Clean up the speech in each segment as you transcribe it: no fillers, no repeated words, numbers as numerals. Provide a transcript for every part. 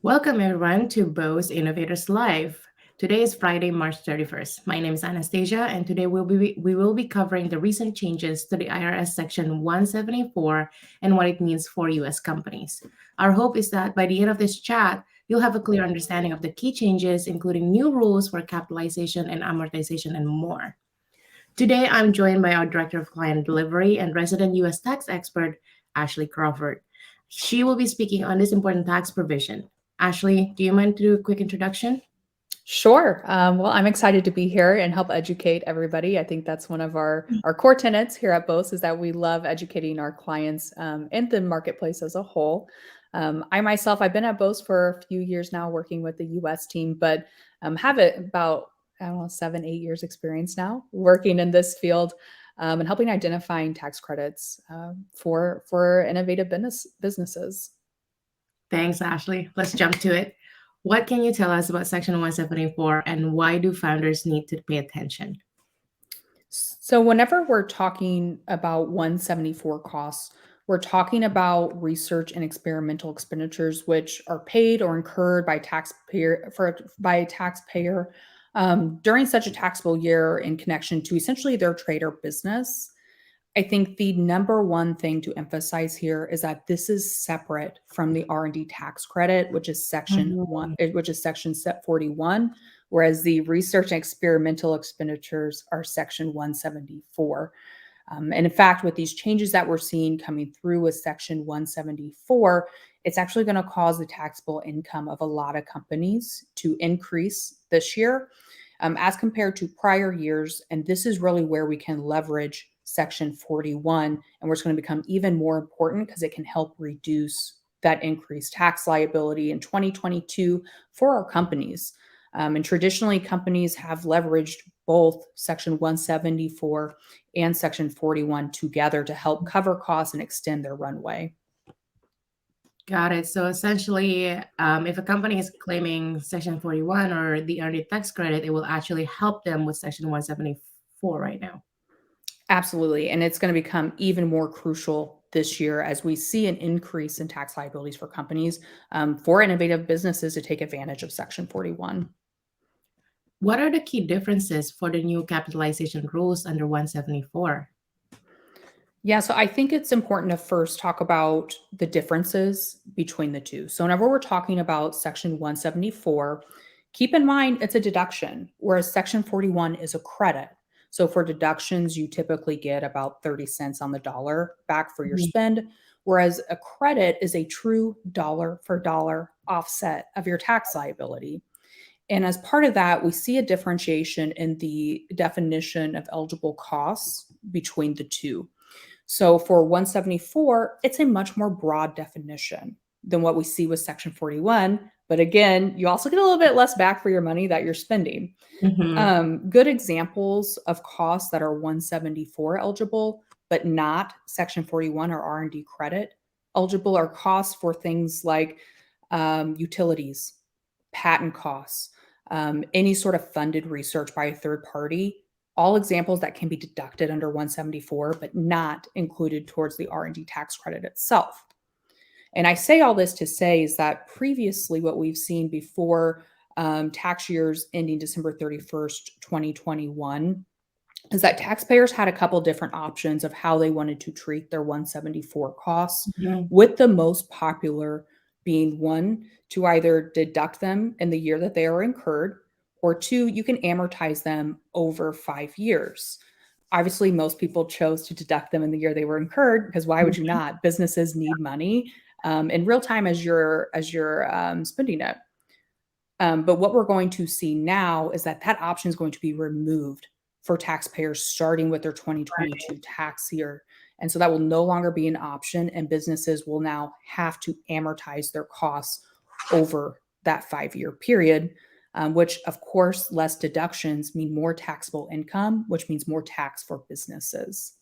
Welcome everyone to Boast Innovators Live. Today is Friday, March 31st. My name is Anastasia, and today we will be covering the recent changes to the IRS Section 174 and what it means for US companies. Our hope is that by the end of this chat, you'll have a clear understanding of the key changes, including new rules for capitalization and amortization and more. Today, I'm joined by our Director of Client Delivery and resident US tax expert, Ashley Crawford. She will be speaking on this important tax provision. Ashley, do you mind to do a quick introduction? Sure. Well, I'm excited to be here and help educate everybody. I think that's one of our core tenets here at Boast is that we love educating our clients and the marketplace as a whole. I myself, I've been at Boast for a few years now, working with the U.S. team, but have it about I don't know 7, 8 years experience now working in this field and helping identifying tax credits for innovative businesses. Thanks, Ashley. Let's jump to it. What can you tell us about Section 174 and why do founders need to pay attention? So whenever we're talking about 174 costs, we're talking about research and experimental expenditures which are paid or incurred by a taxpayer during such a taxable year in connection to essentially their trade or business. I think the number one thing to emphasize here is that this is separate from the R&D tax credit, which is section Mhm. 1, which is section set 41, whereas the research and experimental expenditures are section 174. And in fact, with these changes that we're seeing coming through with section 174, it's actually going to cause the taxable income of a lot of companies to increase this year as compared to prior years. And this is really where we can leverage Section 41, and where it's going to become even more important because it can help reduce that increased tax liability in 2022 for our companies. And traditionally, companies have leveraged both Section 174 and Section 41 together to help cover costs and extend their runway. Got it. So essentially, if a company is claiming Section 41 or the earned tax credit, it will actually help them with Section 174 right now. Absolutely. And it's going to become even more crucial this year as we see an increase in tax liabilities for companies for innovative businesses to take advantage of Section 41. What are the key differences for the new capitalization rules under 174? Yeah, so I think it's important to first talk about the differences between the two. So, whenever we're talking about Section 174, keep in mind it's a deduction, whereas Section 41 is a credit. So, for deductions, you typically get about 30 cents on the dollar back for your Mhm. spend, whereas a credit is a true dollar for dollar offset of your tax liability. And as part of that, we see a differentiation in the definition of eligible costs between the two. So for 174, it's a much more broad definition than what we see with Section 41. But again, you also get a little bit less back for your money that you're spending. Mhm. Good examples of costs that are 174 eligible, but not Section 41 or R&D credit eligible are costs for things like utilities, patent costs, any sort of funded research by a third party, all examples that can be deducted under 174 but not included towards the R&D tax credit itself. And I say all this to say is that previously what we've seen before tax years ending December 31st, 2021, is that taxpayers had a couple different options of how they wanted to treat their 174 costs, Mhm. with the most popular being one, to either deduct them in the year that they are incurred, or two, you can amortize them over 5 years. Obviously, most people chose to deduct them in the year they were incurred because why would you Mhm. not? Businesses need money in real time as you're spending it. But what we're going to see now is that that option is going to be removed for taxpayers starting with their 2022 tax year. And so that will no longer be an option, and businesses will now have to amortize their costs over that 5 year period, which, of course, less deductions mean more taxable income, which means more tax for businesses.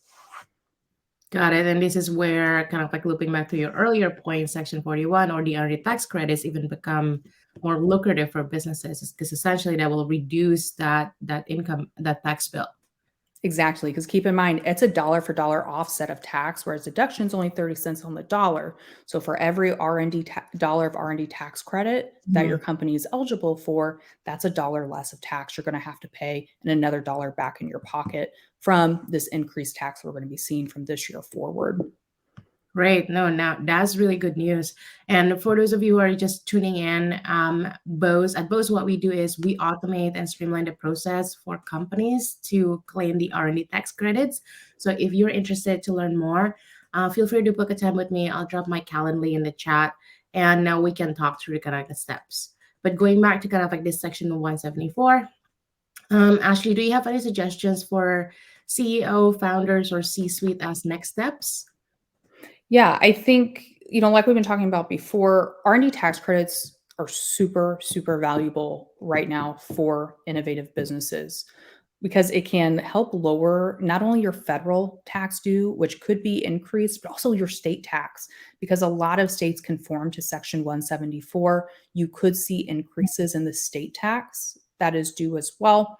Got it. And this is where, kind of like looping back to your earlier point, Section 41 or the earned tax credits even become more lucrative for businesses because essentially that will reduce that income, that tax bill. Exactly, because keep in mind, it's a dollar for dollar offset of tax, whereas deduction is only 30 cents on the dollar. So for every dollar of R&D tax credit that your Mhm. company is eligible for, that's a dollar less of tax you're going to have to pay and another dollar back in your pocket from this increased tax we're going to be seeing from this year forward. Great. No, now that's really good news. And for those of you who are just tuning in, Bose, what we do is we automate and streamline the process for companies to claim the R&D tax credits. So if you're interested to learn more, feel free to book a time with me. I'll drop my Calendly in the chat, and now we can talk through the kind of the steps. But going back to kind of like this section 174, Ashley, do you have any suggestions for CEO, founders, or C-suite as next steps? Yeah, I think, like we've been talking about before, R&D tax credits are super, super valuable right now for innovative businesses because it can help lower not only your federal tax due, which could be increased, but also your state tax. Because a lot of states conform to Section 174, you could see increases in the state tax that is due as well.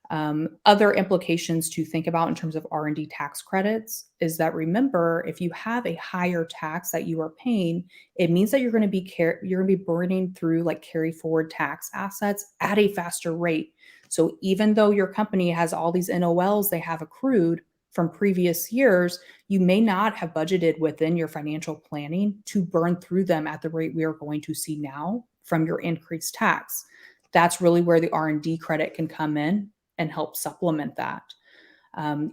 Other implications to think about in terms of R&D tax credits is that, remember, if you have a higher tax that you are paying, it means that you're going to be burning through like carry forward tax assets at a faster rate. So even though your company has all these NOLs they have accrued from previous years, you may not have budgeted within your financial planning to burn through them at the rate we are going to see now from your increased tax. That's really where the R&D credit can come in and help supplement that.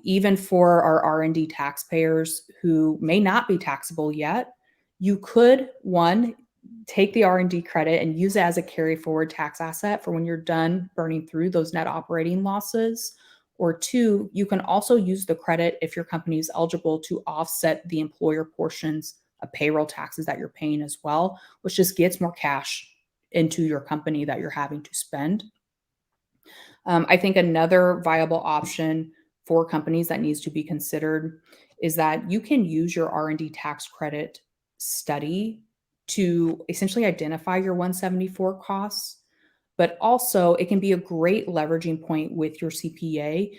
Even for our R&D taxpayers who may not be taxable yet, you could, one, take the R&D credit and use it as a carry forward tax asset for when you're done burning through those net operating losses. Or two, you can also use the credit if your company is eligible to offset the employer portions of payroll taxes that you're paying as well, which just gets more cash into your company that you're having to spend. I think another viable option for companies that needs to be considered is that you can use your R&D tax credit study to essentially identify your 174 costs, but also it can be a great leveraging point with your CPA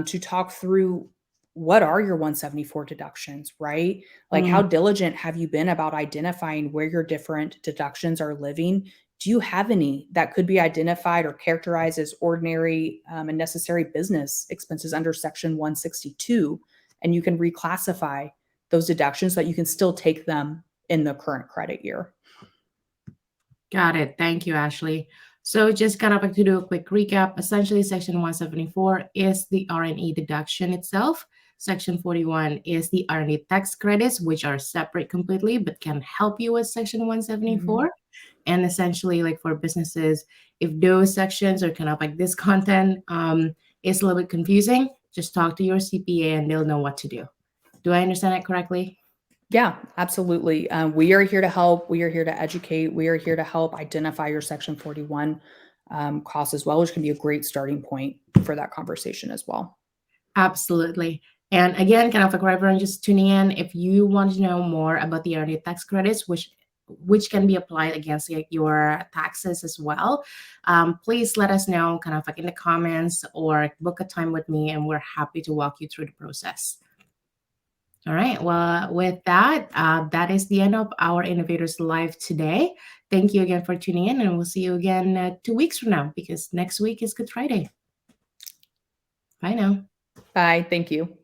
to talk through what are your 174 deductions, right? Like, how diligent have you been about identifying where your different deductions are living? Do you have any that could be identified or characterized as ordinary and necessary business expenses under Section 162? And you can reclassify those deductions so that you can still take them in the current credit year. Got it. Thank you, Ashley. So just kind of like to do a quick recap. Essentially, Section 174 is the R&E deduction itself. Section 41 is the R&D tax credits, which are separate completely, but can help you with Section 174. And essentially, like for businesses, if those sections are kind of like this content is a little bit confusing, just talk to your CPA and they'll know what to do. Do I understand that correctly? Yeah, absolutely. We are here to help. We are here to educate. We are here to help identify your Section 41 costs as well, which can be a great starting point for that conversation as well. Absolutely. And again, kind of like for everyone just tuning in, if you want to know more about the earned tax credits, which can be applied against like, your taxes as well, please let us know kind of like in the comments or book a time with me, and we're happy to walk you through the process. All right. Well, with that, that is the end of our Innovators Live today. Thank you again for tuning in, and we'll see you again 2 weeks from now because next week is Good Friday. Bye now. Bye. Thank you.